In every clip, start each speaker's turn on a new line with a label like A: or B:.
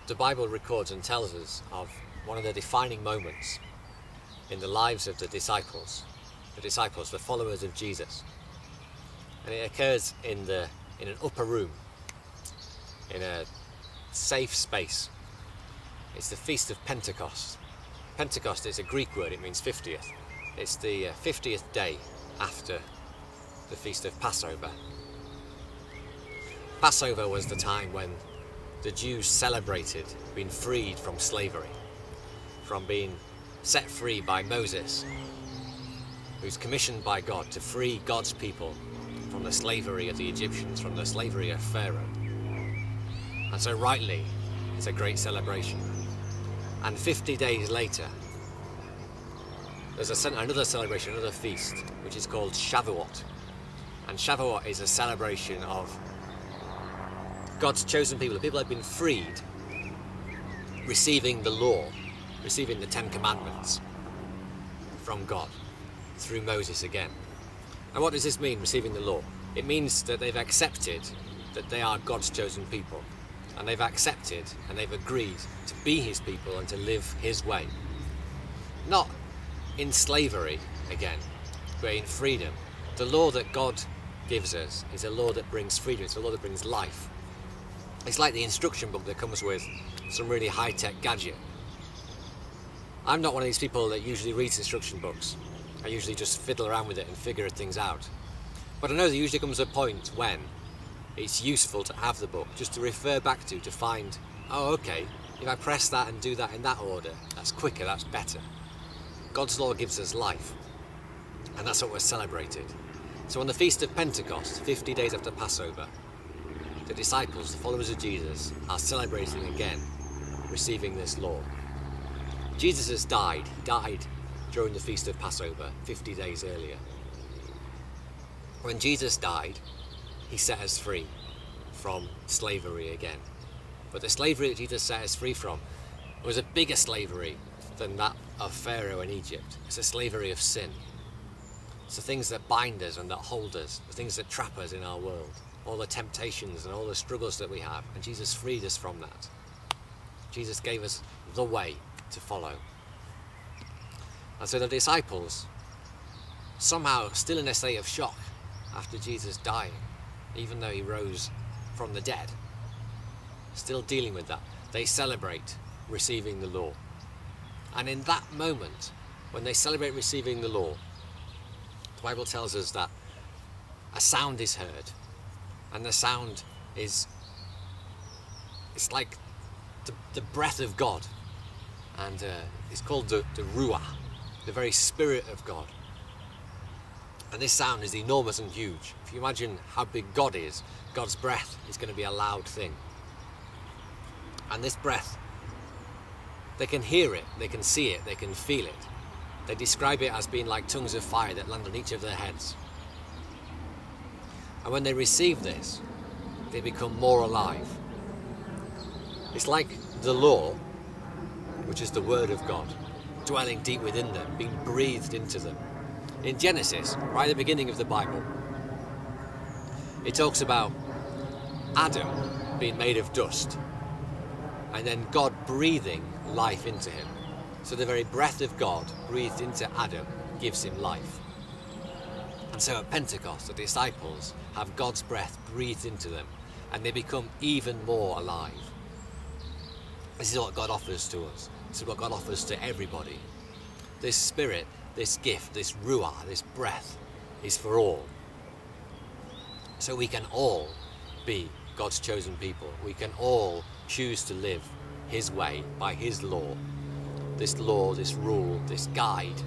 A: The Bible records and tells us of one of the defining moments in the lives of the disciples, the followers of Jesus. And it occurs in an upper room, in a safe space. It's the Feast of Pentecost. Pentecost is a Greek word, it means 50th. It's the 50th day after the Feast of Passover. Passover was the time when the Jews celebrated being freed from slavery, from being set free by Moses, who's commissioned by God to free God's people from the slavery of the Egyptians, from the slavery of Pharaoh. And so rightly, it's a great celebration. And 50 days later, there's another celebration, another feast, which is called Shavuot. And Shavuot is a celebration of God's chosen people, the people that have been freed, receiving the law, receiving the 10 Commandments from God through Moses again. And what does this mean, receiving the law? It means that they've accepted that they are God's chosen people, and they've accepted and they've agreed to be his people and to live his way. Not in slavery again, but in freedom. The law that God gives us is a law that brings freedom, it's a law that brings life. It's like the instruction book that comes with some really high-tech gadget. I'm not one of these people that usually reads instruction books. I usually just fiddle around with it and figure things out. But I know there usually comes a point when it's useful to have the book, just to refer back to find, oh okay, if I press that and do that in that order, that's quicker, that's better. God's law gives us life, and that's what we're celebrated. So on the Feast of Pentecost, 50 days after Passover, the disciples, the followers of Jesus, are celebrating again, receiving this law. Jesus has died. He died during the Feast of Passover, 50 days earlier. When Jesus died, he set us free from slavery again. But the slavery that Jesus set us free from was a bigger slavery than that of Pharaoh in Egypt. It's a slavery of sin. It's the things that bind us and that hold us, the things that trap us in our world, all the temptations and all the struggles that we have, and Jesus freed us from that. Jesus gave us the way to follow. And so the disciples, somehow still in a state of shock after Jesus dying, even though he rose from the dead, still dealing with that, they celebrate receiving the law. And in that moment, when they celebrate receiving the law, the Bible tells us that a sound is heard, and the sound is, it's like the breath of God, and it's called the Ruah, the very Spirit of God. And this sound is enormous and huge. If you imagine how big God is, God's breath is going to be a loud thing. And this breath, they can hear it, they can see it, they can feel it. They describe it as being like tongues of fire that land on each of their heads. And when they receive this, they become more alive. It's like the law, which is the Word of God, dwelling deep within them, being breathed into them. In Genesis, right at the beginning of the Bible, it talks about Adam being made of dust, and then God breathing life into him. So the very breath of God breathed into Adam gives him life. And so at Pentecost, the disciples have God's breath breathed into them, and they become even more alive. This is what God offers to us. This is what God offers to everybody. This Spirit, this gift, this Ruah, this breath is for all. So we can all be God's chosen people. We can all choose to live his way by his law, this rule, this guide,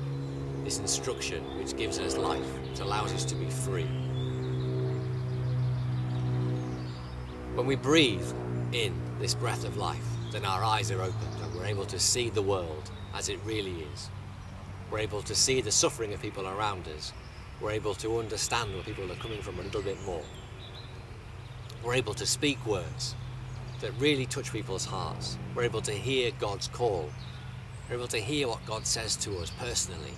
A: this instruction which gives us life, which allows us to be free. When we breathe in this breath of life, then our eyes are opened and we're able to see the world as it really is. We're able to see the suffering of people around us. We're able to understand where people are coming from a little bit more. We're able to speak words that really touch people's hearts. We're able to hear God's call. We're able to hear what God says to us personally.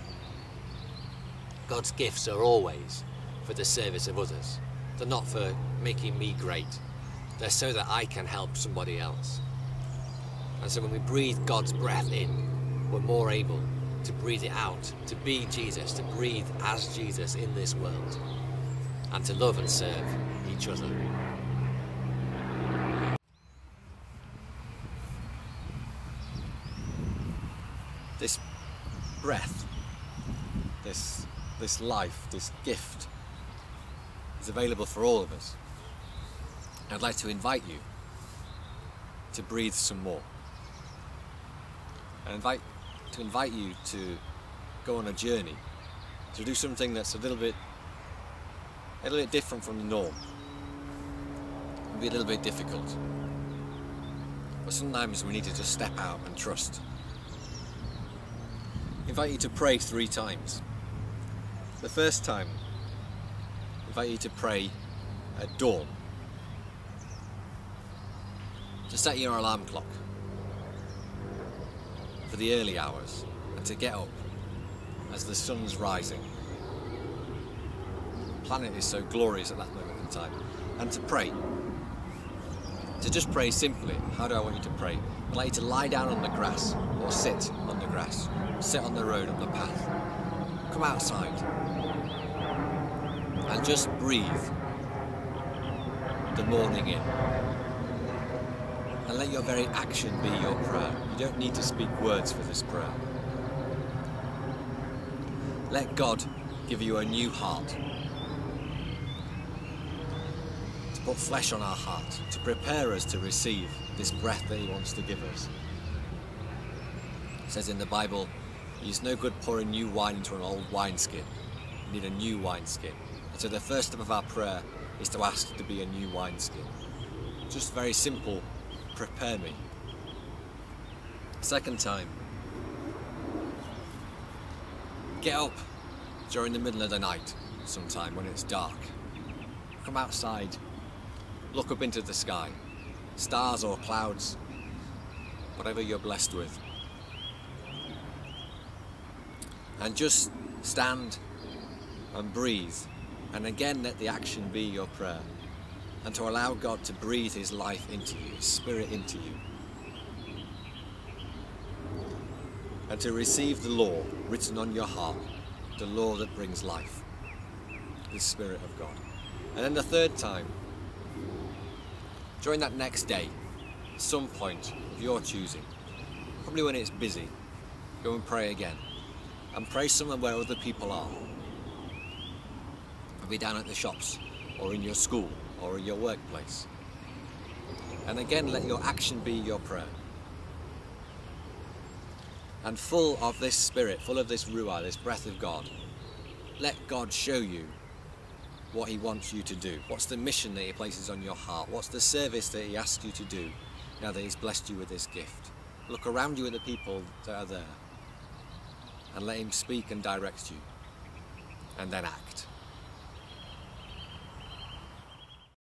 A: God's gifts are always for the service of others. They're not for making me great. They're so that I can help somebody else. And so when we breathe God's breath in, we're more able to breathe it out, to be Jesus, to breathe as Jesus in this world, and to love and serve each other. This breath, this life, this gift is available for all of us. I'd like to invite you to breathe some more. And to invite you to go on a journey, to do something that's a little bit different from the norm. It'll be a little bit difficult. But sometimes we need to just step out and trust. I invite you to pray 3 times. The first time, I invite you to pray at dawn. To set your alarm clock for the early hours and to get up as the sun's rising. The planet is so glorious at that moment in time. And to pray. To just pray simply. How do I want you to pray? I'd like you to lie down on the grass or sit on the grass. Sit on the road, on the path. Come outside and just breathe the morning in. And let your very action be your prayer. You don't need to speak words for this prayer. Let God give you a new heart. To put flesh on our heart. To prepare us to receive this breath that He wants to give us. It says in the Bible, it's no good pouring new wine into an old wineskin. You need a new wineskin. And so the first step of our prayer is to ask to be a new wineskin. Just very simple. Prepare me. Second time, get up during the middle of the night sometime when it's dark. Come outside, look up into the sky, stars or clouds, whatever you're blessed with. And just stand and breathe, and again let the action be your prayer. And to allow God to breathe His life into you, His Spirit into you. And to receive the law written on your heart, the law that brings life, the Spirit of God. And then the third time, during that next day, at some point of your choosing, probably when it's busy, go and pray again. And pray somewhere where other people are. Maybe down at the shops, or in your school, or in your workplace. And again, let your action be your prayer. And full of this Spirit, full of this Ruah, this breath of God, let God show you what He wants you to do. What's the mission that He places on your heart? What's the service that He asks you to do now that He's blessed you with this gift? Look around you at the people that are there and let Him speak and direct you. And then act.